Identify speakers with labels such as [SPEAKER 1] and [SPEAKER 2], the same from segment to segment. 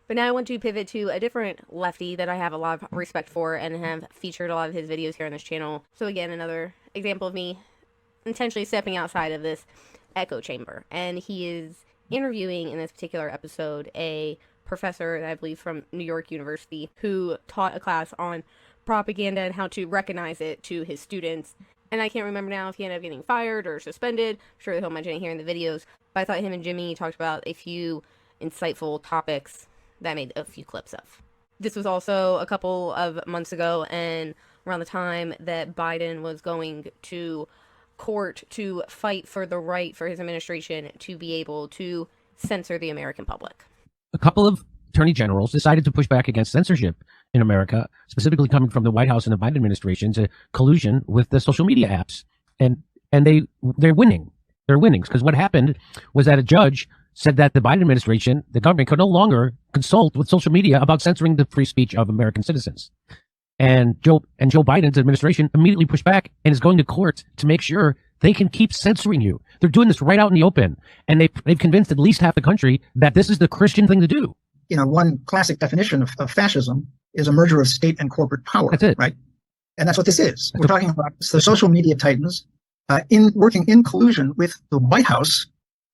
[SPEAKER 1] But now I want to pivot to a different lefty that I have a lot of respect for and have featured a lot of his videos here on this channel. So again, another example of me intentionally stepping outside of this echo chamber. And he is interviewing in this particular episode a professor, I believe from New York University, who taught a class on propaganda and how to recognize it to his students. And I can't remember now if he ended up getting fired or suspended. I'm sure he'll mention it here in the videos. But I thought him and Jimmy talked about a few insightful topics that I made a few clips of. This was also a couple of months ago, and around the time that Biden was going to court to fight for the right for his administration to be able to censor the American public.
[SPEAKER 2] A couple of attorney generals decided to push back against censorship in America, specifically coming from the White House and the Biden administration, to collusion with the social media apps. And they're winning. They're winning because what happened was that a judge said that the Biden administration, the government, could no longer consult with social media about censoring the free speech of American citizens. And Joe Biden's administration immediately pushed back and is going to court to make sure they can keep censoring you. They're doing this right out in the open. And they've convinced at least half the country that this is the Christian thing to do.
[SPEAKER 3] You know, one classic definition of fascism is a merger of state and corporate power.
[SPEAKER 2] That's it.
[SPEAKER 3] Right? And that's what this is. We're talking about the social media titans working in collusion with the White House.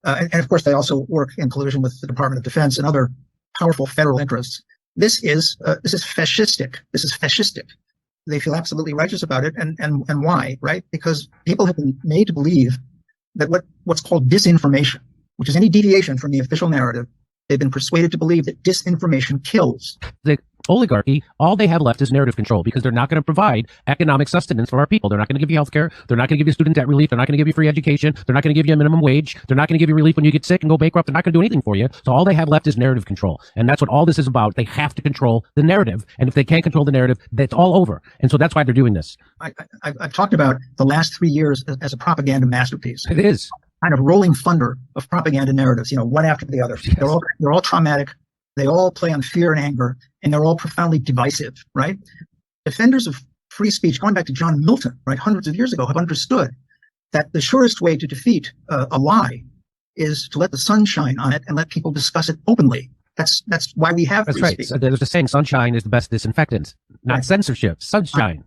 [SPEAKER 3] And of course, they also work in collusion with the Department of Defense and other powerful federal interests. This is fascistic. This is fascistic. They feel absolutely righteous about it. And why, right? Because people have been made to believe that what's called disinformation, which is any deviation from the official narrative, they've been persuaded to believe that disinformation kills.
[SPEAKER 2] The oligarchy, all they have left is narrative control because they're not going to provide economic sustenance for our people. They're not going to give you health care. They're not going to give you student debt relief. They're not going to give you free education. They're not going to give you a minimum wage. They're not going to give you relief when you get sick and go bankrupt. They're not going to do anything for you. So all they have left is narrative control. And that's what all this is about. They have to control the narrative. And if they can't control the narrative, that's all over. And so that's why they're doing this.
[SPEAKER 3] I've talked about the last 3 years as a propaganda masterpiece.
[SPEAKER 2] It is.
[SPEAKER 3] Kind of rolling thunder of propaganda narratives, you know, one after the other.
[SPEAKER 2] Yes.
[SPEAKER 3] They're all traumatic. They all play on fear and anger, and they're all profoundly divisive, right? Defenders of free speech, going back to John Milton, right, hundreds of years ago, have understood that the surest way to defeat a lie is to let the sun shine on it and let people discuss it openly. That's why we have free speech.
[SPEAKER 2] So there's a saying, sunshine is the best disinfectant, not censorship. Sunshine.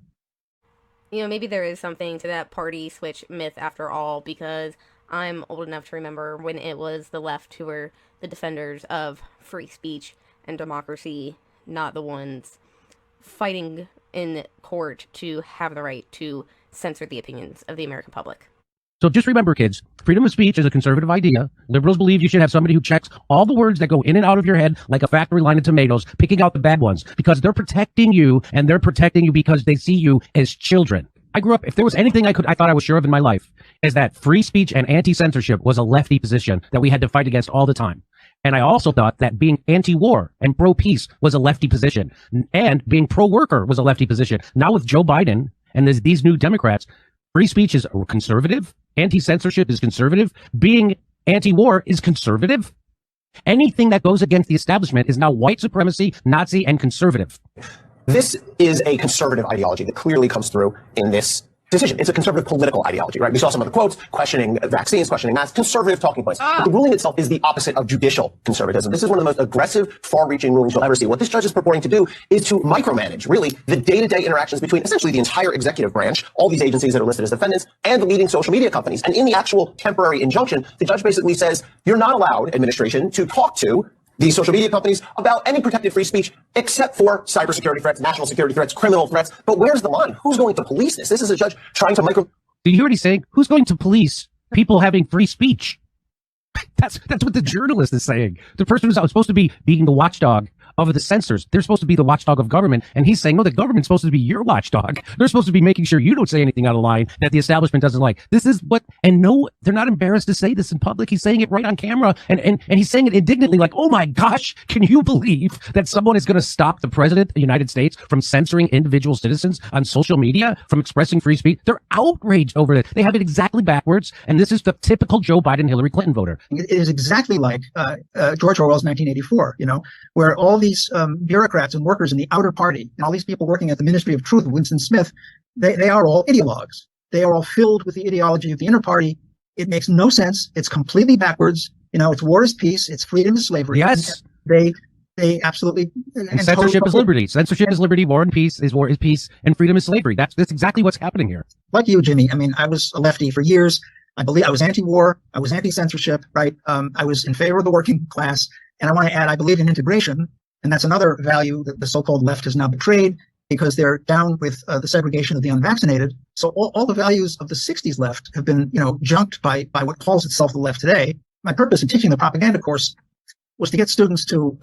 [SPEAKER 1] You know, maybe there is something to that party switch myth after all, because I'm old enough to remember when it was the left who were the defenders of free speech and democracy, not the ones fighting in court to have the right to censor the opinions of the American public.
[SPEAKER 2] So just remember, kids, freedom of speech is a conservative idea. Liberals believe you should have somebody who checks all the words that go in and out of your head like a factory line of tomatoes, picking out the bad ones, because they're protecting you, and they're protecting you because they see you as children. I grew up, if there was anything I thought I was sure of in my life, is that free speech and anti-censorship was a lefty position that we had to fight against all the time. And I also thought that being anti-war and pro-peace was a lefty position, and being pro-worker was a lefty position. Now with Joe Biden and these new Democrats, free speech is conservative, anti-censorship is conservative, being anti-war is conservative. Anything that goes against the establishment is now white supremacy, Nazi, and conservative.
[SPEAKER 4] This is a conservative ideology that clearly comes through in this decision. It's a conservative political ideology, right? We saw some of the quotes questioning vaccines, questioning masks, conservative talking points. But the ruling itself is the opposite of judicial conservatism. This is one of the most aggressive, far-reaching rulings you'll ever see. What this judge is purporting to do is to micromanage, really, the day-to-day interactions between essentially the entire executive branch, all these agencies that are listed as defendants, and the leading social media companies. And in the actual temporary injunction, the judge basically says, you're not allowed, administration, to talk to these social media companies about any protected free speech except for cybersecurity threats, national security threats, criminal threats. But where's the line? Who's going to police this? This is a judge trying to
[SPEAKER 2] Did you hear what he's saying? Who's going to police people having free speech? That's what the journalist is saying. The person who's supposed to be being the watchdog of the censors. They're supposed to be the watchdog of government. And he's saying, no, the government's supposed to be your watchdog. They're supposed to be making sure you don't say anything out of line that the establishment doesn't like. This is what, and no, they're not embarrassed to say this in public. He's saying it right on camera. And he's saying it indignantly, like, oh my gosh, can you believe that someone is going to stop the president of the United States from censoring individual citizens on social media, from expressing free speech? They're outraged over it. They have it exactly backwards. And this is the typical Joe Biden, Hillary Clinton voter.
[SPEAKER 3] It is exactly like George Orwell's 1984, you know, where all these bureaucrats and workers in the outer party and all these people working at the Ministry of Truth of Winston Smith, they are all ideologues. They are all filled with the ideology of the inner party. It makes no sense. It's completely backwards. You know, it's war is peace. It's freedom is slavery.
[SPEAKER 2] Yes.
[SPEAKER 3] They They absolutely
[SPEAKER 2] And censorship is liberty. Censorship is liberty. War and peace is war is peace, and freedom is slavery. That's exactly what's happening here.
[SPEAKER 3] Like you, Jimmy. I mean, I was a lefty for years. I believe I was anti-war. I was anti-censorship. Right. I was in favor of the working class. And I want to add, I believe in integration, and that's another value that the so-called left has now betrayed because they're down with the segregation of the unvaccinated. So all the values of the '60s left have been, junked by what calls itself the left today. My purpose in teaching the propaganda course was to get students to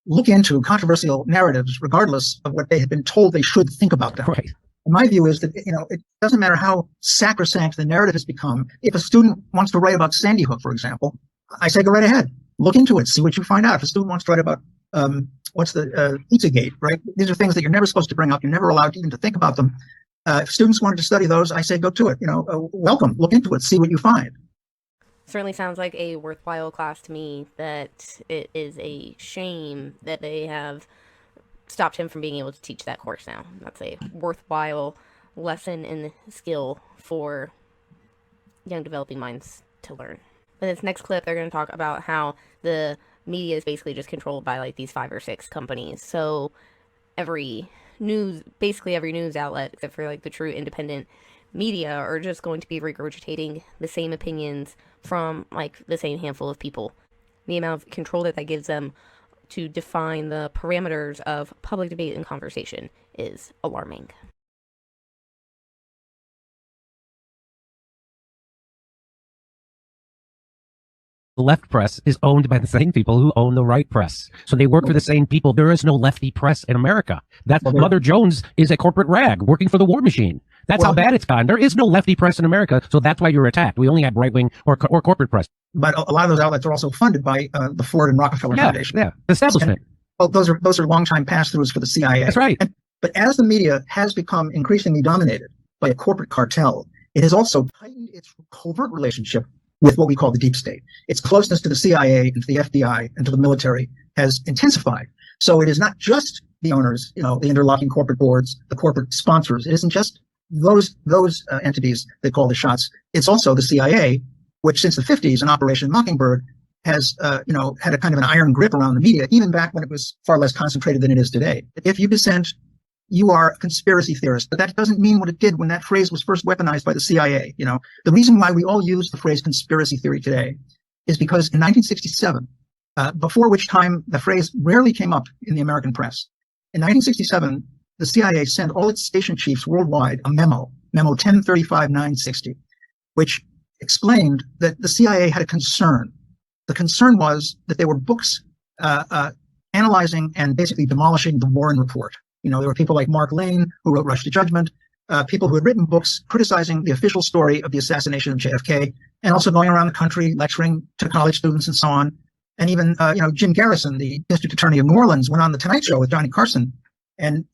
[SPEAKER 3] look into controversial narratives, regardless of what they had been told they should think about them.
[SPEAKER 2] Right.
[SPEAKER 3] And my view is that, it doesn't matter how sacrosanct the narrative has become. If a student wants to write about Sandy Hook, for example, I say go right ahead. Look into it. See what you find out. If a student wants to write about what's the Pizzagate, right? These are things that you're never supposed to bring up. You're never allowed even to think about them. If students wanted to study those, I say go to it. Welcome. Look into it. See what you find.
[SPEAKER 1] Certainly sounds like a worthwhile class to me. That it is a shame that they have stopped him from being able to teach that course now. That's a worthwhile lesson and skill for young developing minds to learn. In this next clip, they're going to talk about how the media is basically just controlled by like these 5 or 6 companies. So basically every news outlet, except for like the true independent media, are just going to be regurgitating the same opinions from like the same handful of people. The amount of control that gives them to define the parameters of public debate and conversation is alarming.
[SPEAKER 2] The left press is owned by the same people who own the right press. So they work for the same people. There is no lefty press in America. Mother Jones is a corporate rag working for the war machine. That's how bad it's gotten. There is no lefty press in America, so that's why you're attacked. We only have right-wing or corporate press.
[SPEAKER 3] But a lot of those outlets are also funded by the Ford and Rockefeller Foundation.
[SPEAKER 2] Yeah, the establishment.
[SPEAKER 3] And, those are long-time pass-throughs for the CIA.
[SPEAKER 2] That's right.
[SPEAKER 3] But as the media has become increasingly dominated by a corporate cartel, it has also tightened its covert relationship with what we call the deep state. Its closeness to the CIA and to the FBI and to the military has intensified. So it is not just the owners, the interlocking corporate boards, the corporate sponsors. It isn't just those entities that call the shots. It's also the CIA, which since the 50s in Operation Mockingbird has, had a kind of an iron grip around the media, even back when it was far less concentrated than it is today. If you dissent, you are a conspiracy theorist, but that doesn't mean what it did when that phrase was first weaponized by the CIA. The reason why we all use the phrase conspiracy theory today is because in 1967, before which time the phrase rarely came up in the American press, in 1967, the CIA sent all its station chiefs worldwide a memo 1035-960, which explained that the CIA had a concern. The concern was that there were books analyzing and basically demolishing the Warren Report. There were people like Mark Lane, who wrote Rush to Judgment, people who had written books criticizing the official story of the assassination of JFK, and also going around the country lecturing to college students and so on. And even, Jim Garrison, the district attorney of New Orleans, went on the Tonight Show with Johnny Carson and,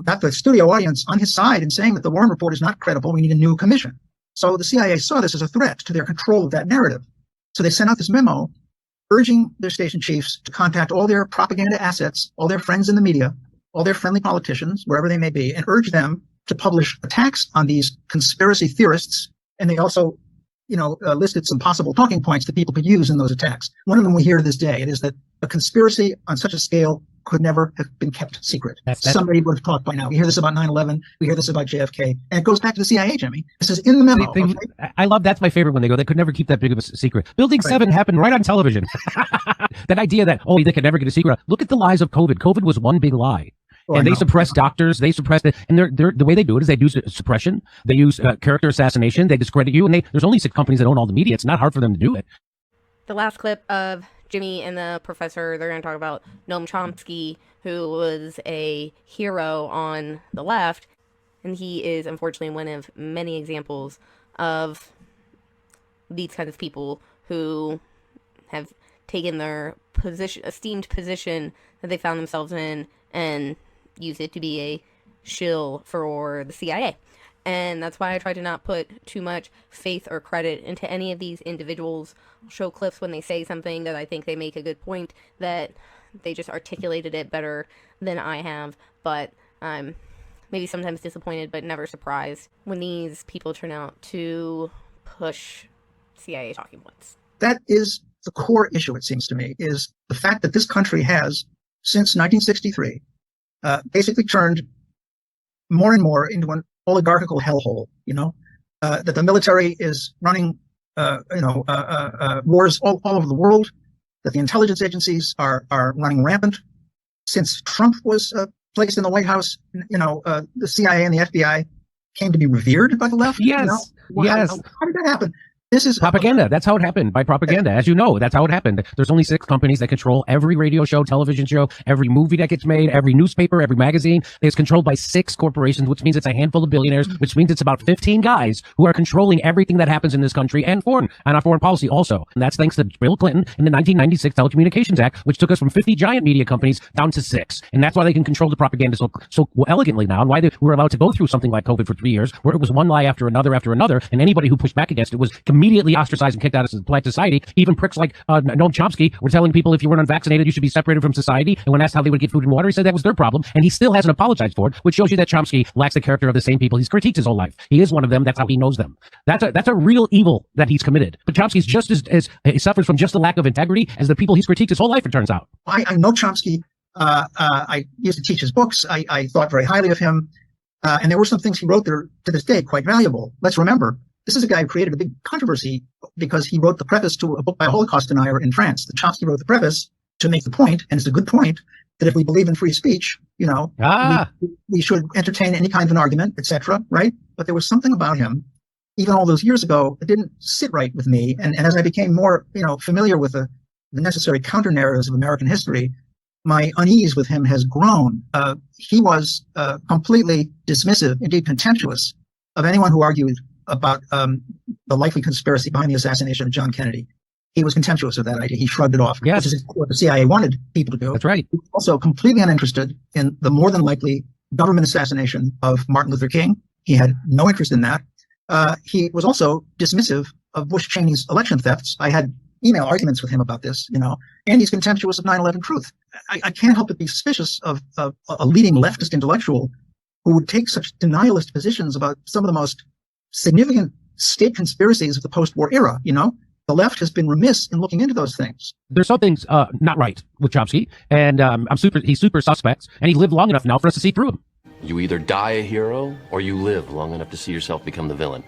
[SPEAKER 3] got the studio audience on his side in saying that the Warren Report is not credible. We need a new commission. So the CIA saw this as a threat to their control of that narrative. So they sent out this memo urging their station chiefs to contact all their propaganda assets, all their friends in the media, all their friendly politicians, wherever they may be, and urge them to publish attacks on these conspiracy theorists. And they also, listed some possible talking points that people could use in those attacks. One of them we hear to this day. It is that a conspiracy on such a scale could never have been kept secret. Somebody would have talked by now. We hear this about 9/11. We hear this about JFK. And it goes back to the CIA, Jimmy. This is in the memo.
[SPEAKER 2] I love, that's my favorite when they go, they could never keep that big of a secret. Building 7 happened right on television. That idea that, they could never get a secret. Look at the lies of COVID. COVID was one big lie. And they suppress doctors. They suppress it. And they're the way they do it is they do suppression. They use character assassination. They discredit you. And there's only 6 companies that own all the media. It's not hard for them to do it.
[SPEAKER 1] The last clip of Jimmy and the professor, they're going to talk about Noam Chomsky, who was a hero on the left. And he is unfortunately one of many examples of these kinds of people who have taken their esteemed position that they found themselves in and use it to be a shill for the CIA. And that's why I try to not put too much faith or credit into any of these individuals. I'll show clips when they say something that I think they make a good point, that they just articulated it better than I have. But I'm maybe sometimes disappointed, but never surprised when these people turn out to push CIA talking points.
[SPEAKER 3] That is the core issue, it seems to me, is the fact that this country has, since 1963, basically turned more and more into an oligarchical hellhole, that the military is running, wars all over the world, that the intelligence agencies are running rampant. Since Trump was placed in the White House, the CIA and the FBI came to be revered by the left.
[SPEAKER 2] Yes. Yes.
[SPEAKER 3] How did that happen? This is
[SPEAKER 2] propaganda. That's how it happened, by propaganda. As you know, that's how it happened. There's only 6 companies that control every radio show, television show, every movie that gets made, every newspaper, every magazine. It's controlled by 6 corporations, which means it's a handful of billionaires, which means it's about 15 guys who are controlling everything that happens in this country and our foreign policy also. And that's thanks to Bill Clinton in the 1996 Telecommunications Act, which took us from 50 giant media companies down to 6. And that's why they can control the propaganda so elegantly now, and why they were allowed to go through something like COVID for 3 years, where it was one lie after another, and anybody who pushed back against it was immediately ostracized and kicked out of polite society. Even pricks like Noam Chomsky were telling people if you weren't unvaccinated, you should be separated from society. And when asked how they would get food and water, he said that was their problem. And he still hasn't apologized for it, which shows you that Chomsky lacks the character of the same people he's critiqued his whole life. He is one of them. That's how he knows them. That's a real evil that he's committed. But Chomsky's just as he suffers from just a lack of integrity as the people he's critiqued his whole life, it turns out.
[SPEAKER 3] I know Chomsky. I used to teach his books. I thought very highly of him. And there were some things he wrote that are, to this day, quite valuable. Let's remember, this is a guy who created a big controversy because he wrote the preface to a book by a Holocaust denier in France. The Chomsky wrote the preface to make the point, and it's a good point, that if we believe in free speech, we should entertain any kind of an argument, etc., right? But there was something about him, even all those years ago, that didn't sit right with me. And as I became more, familiar with the necessary counter-narratives of American history, my unease with him has grown. He was completely dismissive, indeed contemptuous, of anyone who argued about the likely conspiracy behind the assassination of John Kennedy. He was contemptuous of that idea. He shrugged it off,
[SPEAKER 2] yes.
[SPEAKER 3] Which is what the CIA wanted people to do.
[SPEAKER 2] That's right.
[SPEAKER 3] He was also completely uninterested in the more than likely government assassination of Martin Luther King. He had no interest in that. He was also dismissive of Bush Cheney's election thefts. I had email arguments with him about this, and he's contemptuous of 9/11 truth. I can't help but be suspicious of a leading leftist intellectual who would take such denialist positions about some of the most significant state conspiracies of the post-war era. The left has been remiss in looking into those things.
[SPEAKER 2] There's some things not right with Chomsky, and he's super suspect, and he lived long enough now for us to see through him.
[SPEAKER 5] You either die a hero or you live long enough to see yourself become the villain.